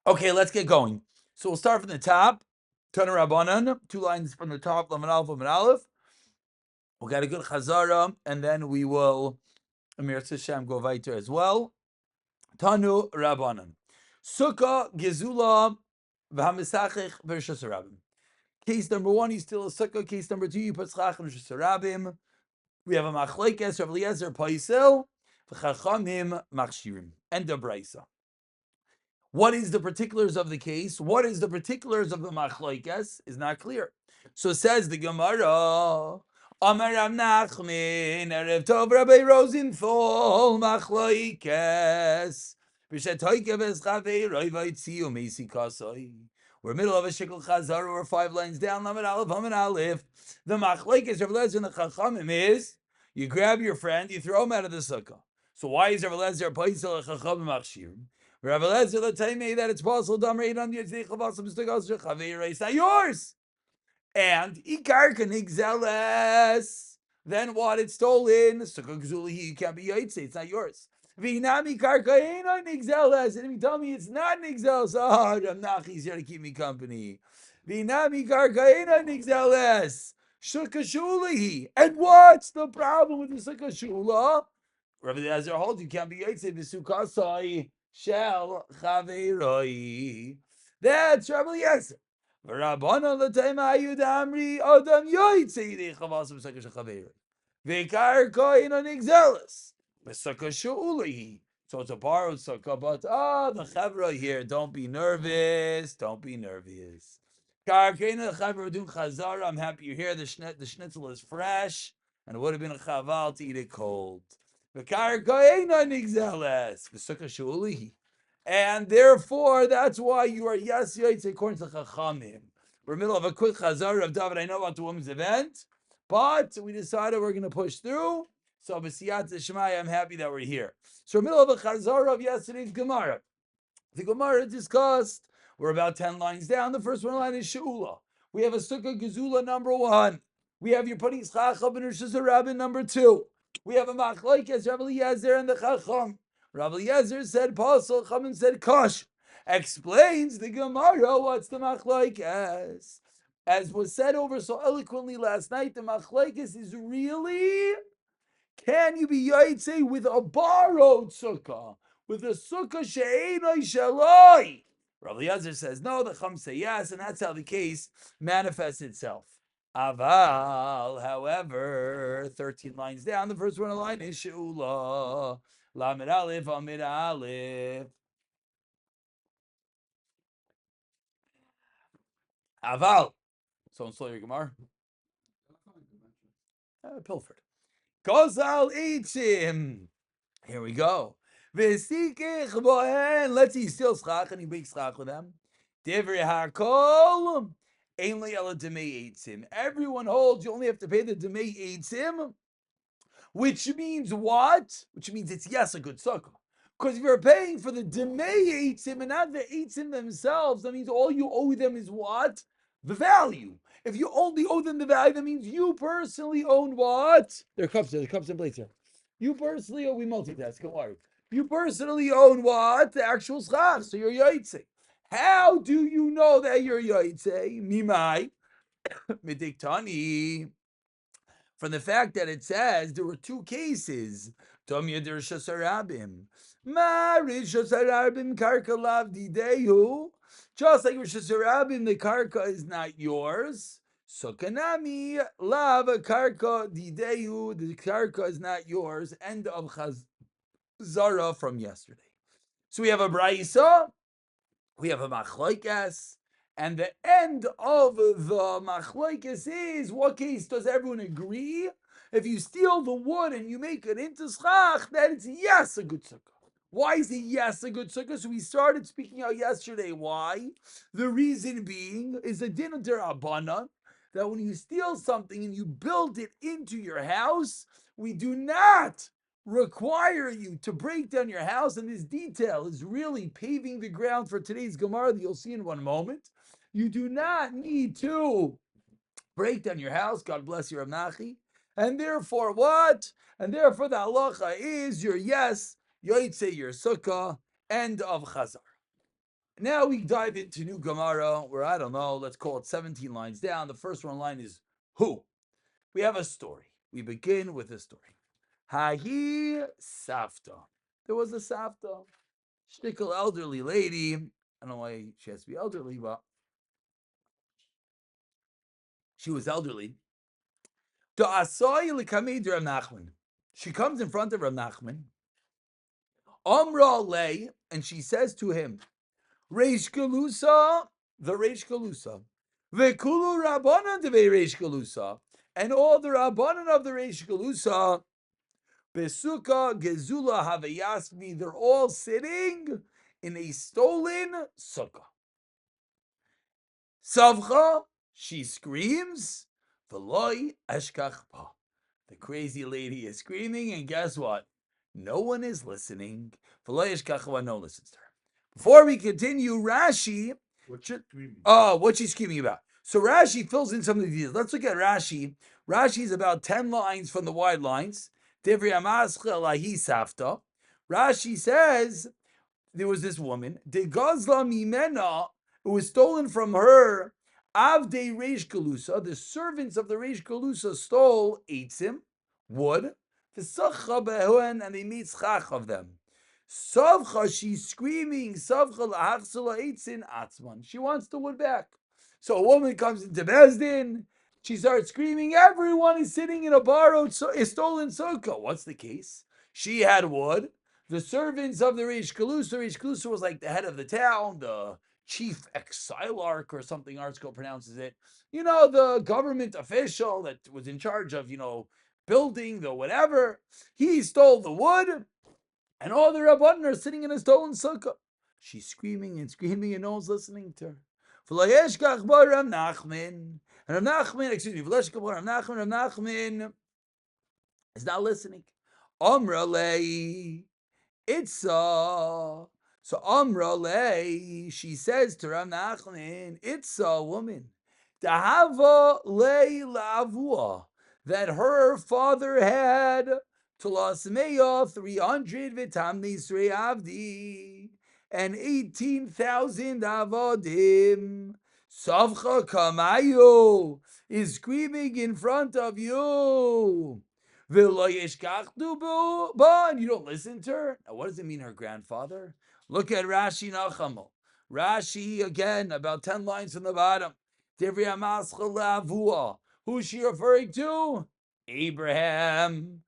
Okay, let's get going. So we'll start from the top. Tana Rabbanan, 2 lines from the top, Laman Aleph, Laman Aleph. We'll get a good Chazara, and then we will, Amir Hashem, go weiter as well. Tanu Rabbanan. Sukkah, Gezula, V'hamisachich, V'rishas Rabim. Case number 1, you steal a sukkah. Case number 2, you put schach and Rishas Rabim. We have a machlekes, Rav Eliezer, Paisel, V'chachamim, Machshirim. End of Braisa. What is the particulars of the case? What is the particulars of the machlokes? Is not clear. So says the Gemara. Amar Rav Nachman, Erev Tov Rabbi Rosenthal, machlokes. We're middle of a shikul chazar. We're 5 lines down. Lamed Aleph, Lamed Aleph. The machlokes Rav Eliezer and the Chachamim is you grab your friend, you throw him out of the sukkah. So why is Rav Eliezer paisel Chachamim machshirim? Rav Eliezer, let's tell me that it's possible. It's not yours. And ikarka nigzeles. Then what? It's stolen. Sukkah gzuli, you can't be yaitse. It's not yours. Vinami karka ain't nigzeles. And if you tell me it's not nigzeles, oh, Rav Nachi's here to keep me company. Vinami karka ain't nigzeles. Sukkah shuli. And what's the problem with the sukkah shula? Rav Eliezer holds you can't be yaitse. V'sukasai. Shel Chaveroi. That's Rav Eliezer. V'Rabbana l'tayma Yudamri Adam Yoytze Yidei Chavas V'Sukkah Shel Chaveroi. V'Kar Koyin Onigzelis V'Sukkah She'ulahi. So it's a borrowed sukkah, but the Chavra here. Don't be nervous. Don't be nervous. Kar Koyin Chavra doing Chazara. I'm happy you're here. The schnitzel is fresh, and it would have been a chaval to eat it cold. And therefore, that's why you are yes yaitz according to Chachamim. We're in the middle of a quick chazar of David. I know about the women's event, but we decided we're going to push through. So b'siyat Shemaya, I'm happy that we're here. So we're in the middle of a chazar of yesterday's Gemara. The Gemara discussed. We're about 10 lines down. The first one line is She'ula. We have a Sukkah Gezula number 1. We have your putting Schachab and Rishas Rabbin number 2. We have a machlokes, Rav Eliezer and the Chacham. Rav Eliezer said Pasal, Chachamim said Kosh. Explains the Gemara what's the machlokes. As was said over so eloquently last night, the machlokes is really, can you be yaitze with a borrowed sukkah? With a sukkah she'enoi shaloi? Rav Eliezer says no, the Chum say yes, and that's how the case manifests itself. Aval, however, 13 lines down, the first one line is She'ula. Lamed Aleph, Amid Aleph. Aval. Someone slow your Gemara. Pilfered. Kozal Eitzim. Here we go. V'sikich bohen. Let's see, he steals schach and he makes schach with them. Divrei hakol. Everyone holds you only have to pay the demei eitzim, which means what? Which means it's yes a good sukkah. Because if you're paying for the demei eitzim and not the eitzim themselves, that means all you owe them is what? The value. If you only owe them the value, that means you personally own what? There are cups there, the cups and plates here. You personally own, we multitask, don't worry. You personally own what? The actual schach, so you're yaitze. How do you know that you're yaitze? Mimai, midiktani. From the fact that it says there were 2 cases. Tomya Rishas Rabim. Ma Rishas Rabim karka lav didehu. Just like Rishas Rabim, the karka is not yours. So kanami lav karka didehu. The karka is not yours. End of Chazara from yesterday. So we have a Braisa. We have a machlokes, and the end of the machlokes is, what case does everyone agree? If you steal the wood and you make it into schach, then it's yes a good sukkah. Why is it yes a good sukkah? So we started speaking out yesterday. Why? The reason being is a din of derabbanan, that when you steal something and you build it into your house, we do not require you to break down your house, and this detail is really paving the ground for today's Gemara that you'll see in one moment. You do not need to break down your house. God bless you, Rav Nachi. And therefore what? And therefore the halacha is your yes, yoitze your sukkah, end of chazar. Now we dive into new Gemara, where I don't know, let's call it 17 lines down. The first one line is who? We have a story. We begin with a story. Hahi Savta. There was a Savta, shtickle elderly lady. I don't know why she has to be elderly, but she was elderly. She comes in front of Rav Nachman. Amra lay, and she says to him, Reish Galusa, the Reish Galusa. Vekulu Rabbanan de Reish Galusa. And all the Rabbanan of the Reish Galusa, Besuka Gezula Havayasmi, they're all sitting in a stolen sukkah. Savcha, she screams, Veloy Eshkach Pa. The crazy lady is screaming, and guess what? No one is listening. Veloy Eshkach Pa, no one listens to her. Before we continue, Rashi, what she's screaming about. So Rashi fills in some of the details. Let's look at Rashi. Rashi is about 10 lines from the wide lines. Rashi says there was this woman, De Gazla Mimena, who was stolen from her, Avdei Reish Galusa, the servants of the Reish Galusa stole eitzim, wood, the Sacha Behoen, and they made schach of them. Savcha, she's screaming, Savcha Lahachsala Eitzin Atzman. She wants the wood back. So a woman comes into Bezdin, she starts screaming, everyone is sitting in a borrowed, a stolen sukkah. What's the case? She had wood. The servants of the Reish Galusa was like the head of the town, the chief exilarch or something Artsco pronounces it. You know, the government official that was in charge of, building the whatever. He stole the wood, and all the Rabbanan are sitting in a stolen sukkah. She's screaming and screaming, and no one's listening to her. Rav Nachman, Rav Nachman is not listening. Amra lei, so Amra lei, she says to Rav Nachman, it's a woman. Dahava lei lavua, that her father had Tulasmeya 300 vitamnis reavdi and 18,000 avodim. Savcha Kamayo is screaming in front of you. And you don't listen to her? Now, what does it mean, her grandfather? Look at Rashi Nachamo. Rashi, again, about 10 lines from the bottom. Who's she referring to? Abraham.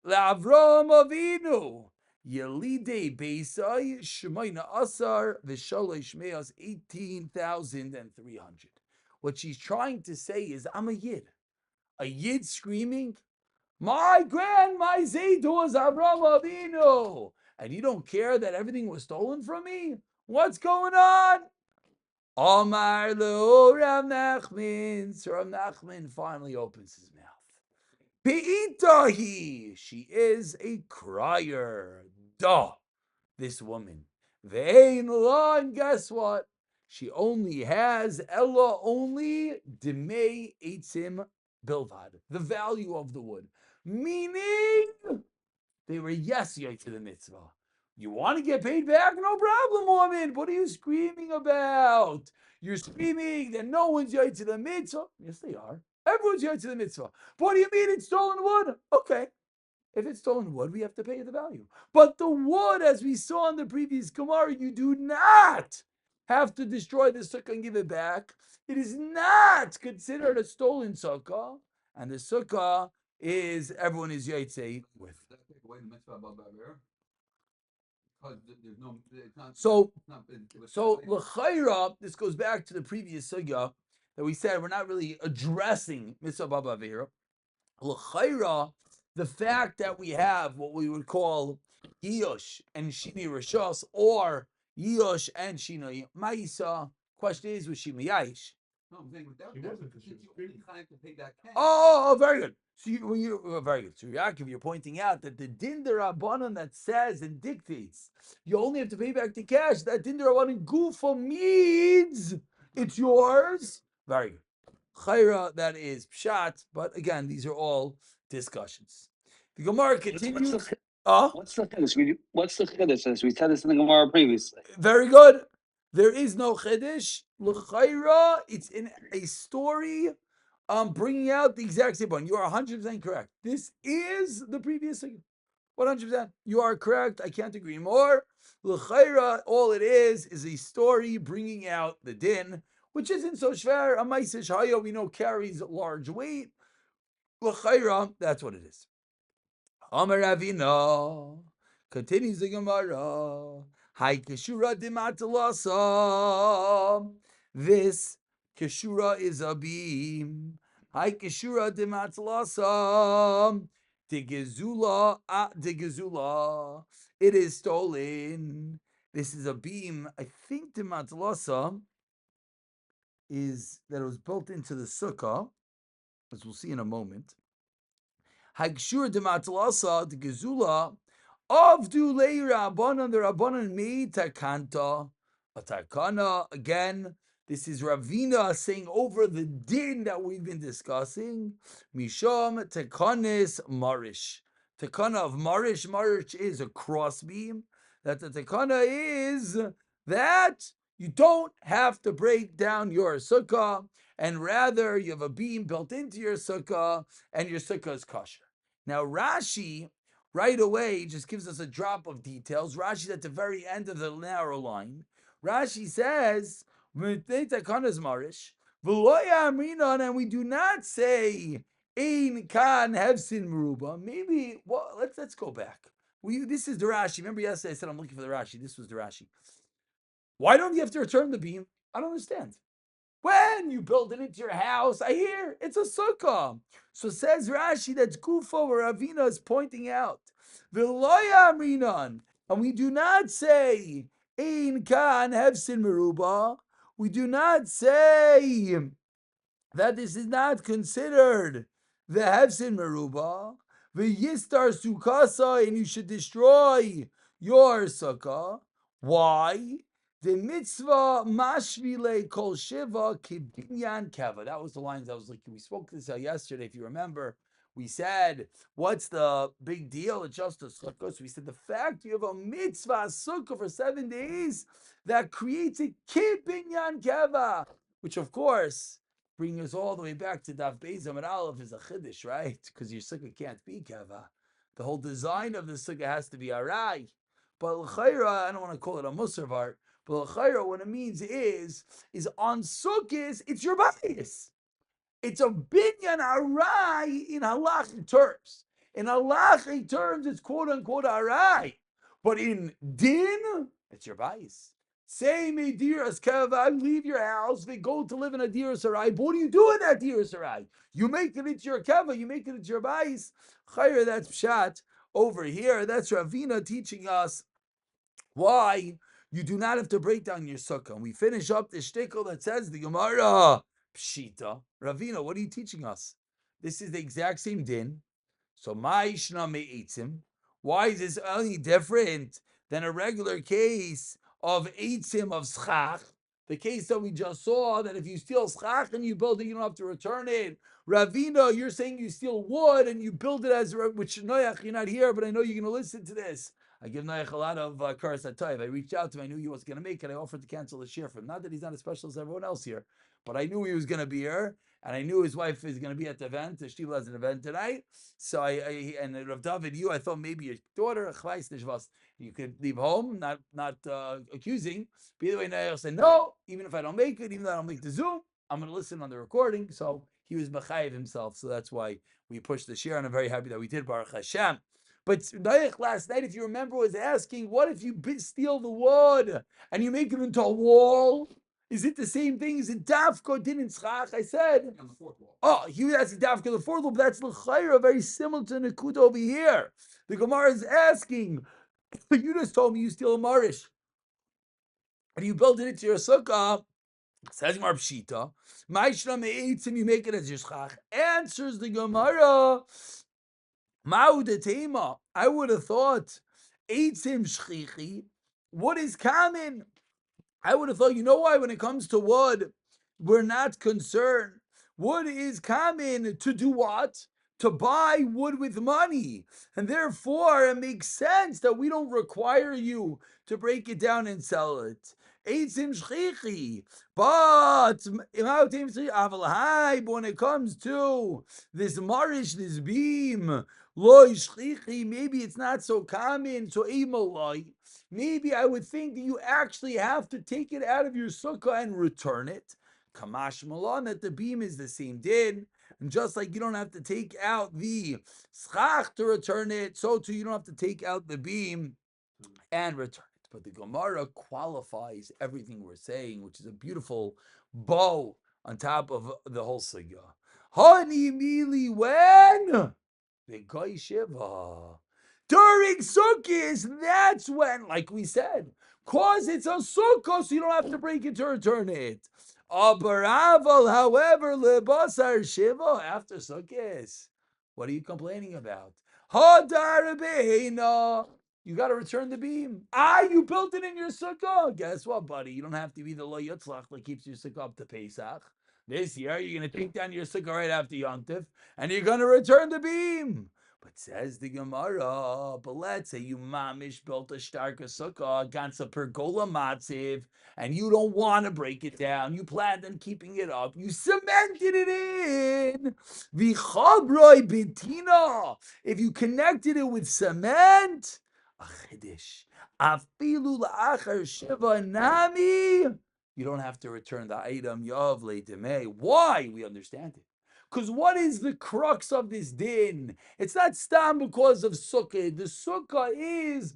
Lavrom Avinu. Yelide Beisai Shemaina Asar Vishalosh Meas 18,300. What she's trying to say is, I'm a Yid. A Yid screaming, my Zaydu was Avraham Avinu. And you don't care that everything was stolen from me? What's going on? Omar lo Rav Nachman. So Rav Nachman finally opens his mouth. Pe'itahi. She is a crier. Duh. This woman. Ve'ein la, and guess what? She only has Ella only Demei Eitzim Bilvad, the value of the wood. Meaning they were yes to the mitzvah. You want to get paid back? No problem, woman. What are you screaming about? You're screaming that no one's yet to the mitzvah. Yes, they are. Everyone's yet to the mitzvah. But what do you mean it's stolen wood? Okay. If it's stolen wood, we have to pay the value. But the wood, as we saw in the previous Gemara, you do not have to destroy the sukkah and give it back. It is not considered a stolen sukkah, and the sukkah is everyone is yaitse with. So l'chayra, this goes back to the previous sugya that we said we're not really addressing mitzvah baba vera. L'chayra, the fact that we have what we would call Yosh and Shini Rishos, or Yosh and Shini Ma'isa. Question is, was she Miyash? No, I'm saying without that, to pay that cash. Oh, very good. So very good. So Yaakov, you're pointing out that the din derabanan that says and dictates you only have to pay back the cash. That din derabanan gufa means it's yours. Very good. Chayra, that is pshat, but again, these are all discussions. The Gemara continues. What's the chiddush? What's the chiddush? We said this in the Gemara previously. Very good. There is no Chiddush. L'chayra, it's in a story bringing out the exact same point. You are 100% correct. This is the previous thing. 100%. You are correct. I can't agree more. L'chayra, all it is a story bringing out the din, which isn't so shver. A ma'aseh shaya, we know, carries large weight. L'chayra, that's what it is. Amar Ravina, continues the Gemara. Hai keshura dimatalasa. This keshura is a beam. Hai keshura dimatalasa. Digezula. It is stolen. This is a beam. I think dimatalasa is that it was built into the sukkah, as we'll see in a moment. Hagshur de matlasa de gezula avdu leira abanan the rabbanan me takanta a takana again. This is Ravina saying over the din that we've been discussing. Misham tekanis marish. Tekana of marish. Marish is a crossbeam. That the tekana is that you don't have to break down your sukkah, and rather you have a beam built into your sukkah, and your sukkah is kosher. Now Rashi, right away, just gives us a drop of details. Rashi's at the very end of the narrow line. Rashi says, marish, and we do not say ein kan hevsin meruba. Maybe, well, let's go back. This is the Rashi. Remember yesterday I said I'm looking for the Rashi. This was the Rashi. Why don't you have to return the beam? I don't understand. When you build it into your house, I hear it's a sukkah. So says Rashi, that's Kufa where Ravina is pointing out. V'loya amrinan. And we do not say, Ein kan hefsin meruba. We do not say that this is not considered the hefsin meruba. V'yistar sukkasa, and you should destroy your sukkah. Why? The mitzvah mashvile kol shiva kibinyan keva. That was the lines I was looking. We spoke this yesterday, if you remember. We said, what's the big deal? It's just a sukkah. So we said the fact you have a mitzvah sukkah for 7 days that creates a kibinyan keva, which of course bringing us all the way back to Daf Beis Amud Aleph is a chiddush, right? Because your sukkah can't be keva. The whole design of the sukkah has to be arai. But l'chayra, I don't want to call it a musar art, but l'chayra, what it means is on sukkahs, it's your bias. It's a binyan arai in halachic terms. In halachic terms, it's quote unquote arai. But in din, it's your bias. Say me diras kava, leave your house, they go to live in a diras arai. But what do you do in that diras arai? You make it into your kava, you make it into your bias. Chayra, that's pshat over here. That's Ravina teaching us why you do not have to break down your sukkah. And we finish up the shtickle that says the Gemara Pshita. Ravina, what are you teaching us? This is the exact same din. So ma'ishna me'itzim. Why is this only different than a regular case of eitzim of schach? The case that we just saw, that if you steal schach and you build it, you don't have to return it. Ravina, you're saying you steal wood and you build it as, which Noach, you're not here, but I know you're going to listen to this. I give Noach a lot of karas atayv. I reached out to him. I knew he was going to make it. I offered to cancel the share for him. Not that he's not as special as everyone else here, but I knew he was going to be here, and I knew his wife is going to be at the event. Shtiva has an event tonight. So and Rav David, I thought maybe your daughter, you could leave home, not accusing. But either way, Noach said, no, even if I don't make it, even though I don't make the Zoom, I'm going to listen on the recording. So he was mechayiv himself. So that's why we pushed the share, and I'm very happy that we did, Baruch Hashem. But Noach last night, if you remember, was asking, what if you steal the wood and you make it into a wall? Is it the same thing? Is it dafka din in schach? I said, on the fourth wall. Oh, he was asking dafka the fourth wall, but that's l'chayra, very similar to Nakuda over here. The Gemara is asking, you just told me you steal a marish and you build it into your sukkah. Says Gemara Pshita, Ma'ishna me'itzim, you make it as your schach. Answers the Gemara, Ma'udetema, I would have thought, Eitzim shchichi, what is common? I would have thought, you know why when it comes to wood, we're not concerned. Wood is common to do what? To buy wood with money. And therefore, it makes sense that we don't require you to break it down and sell it. Eitzim shchichi. But when it comes to this marish, this beam, loy shchichi, maybe it's not so common. So maybe I would think that you actually have to take it out of your sukkah and return it. Kamash malon, that the beam is the same din. And just like you don't have to take out the schach to return it, so too you don't have to take out the beam and return it. But the Gemara qualifies everything we're saying, which is a beautiful bow on top of the whole sugya. Honey mili when the goy shiva. During Sukkot, that's when, like we said, cause it's a sukkah, so you don't have to break it to return it. Abaraval, however, lebasar shiva after Sukkot. What are you complaining about? Hadar beina. You got to return the beam. You built it in your sukkah. Guess what, buddy? You don't have to be the lo yotzlach that keeps your sukkah up to Pesach. This year, you're going to take down your sukkah right after Yom Tov, and you're going to return the beam. But says the Gemara, but let's say you mamish built a starka sukkah, ganza pergola matziv, and you don't want to break it down. You planned on keeping it up. You cemented it in. Vichabroi bitina. If you connected it with cement, achidish. Afilu la'achar shiva nami. You don't have to return the item. Yav le'demei. Why? We understand it. Because what is the crux of this din? It's not stam because of sukkah. The sukkah is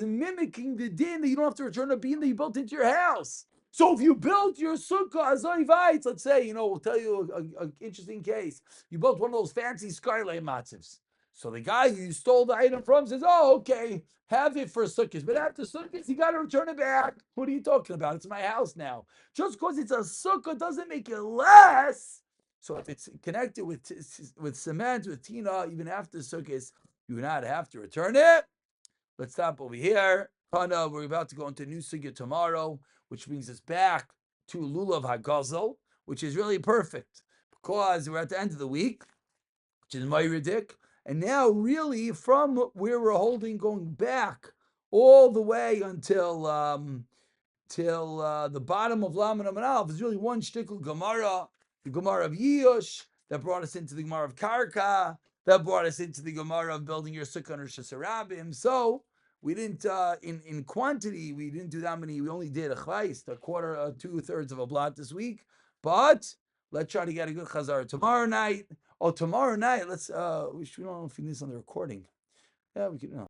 mimicking the din that you don't have to return a beam that you built into your house. So if you built your sukkah azoi vayitz, let's say, we'll tell you an interesting case. You built one of those fancy skylight matzivs. So the guy you stole the item from says, "Oh, okay, have it for sukkahs, but after sukkahs, you got to return it back." What are you talking about? It's my house now. Just because it's a sukkah doesn't make it less. So if it's connected with cement, with tina, even after sukkahs, you do not have to return it. Let's stop over here. We're about to go into new sugya tomorrow, which brings us back to Lulav Hagazel, which is really perfect because we're at the end of the week, which is Mayridik. And now, really, from where we're holding, going back all the way until the bottom of Laman Amanal, is really one shtickle Gemara, the Gemara of Yush, that brought us into the Gemara of Karka, that brought us into the Gemara of building your sukkah under Shasarabim. So we didn't, in quantity, we didn't do that many. We only did a quarter, 2/3 of a blot this week. But let's try to get a good chazar tomorrow night. Oh, tomorrow night, let's, we don't know if we need this on the recording. Yeah, we can,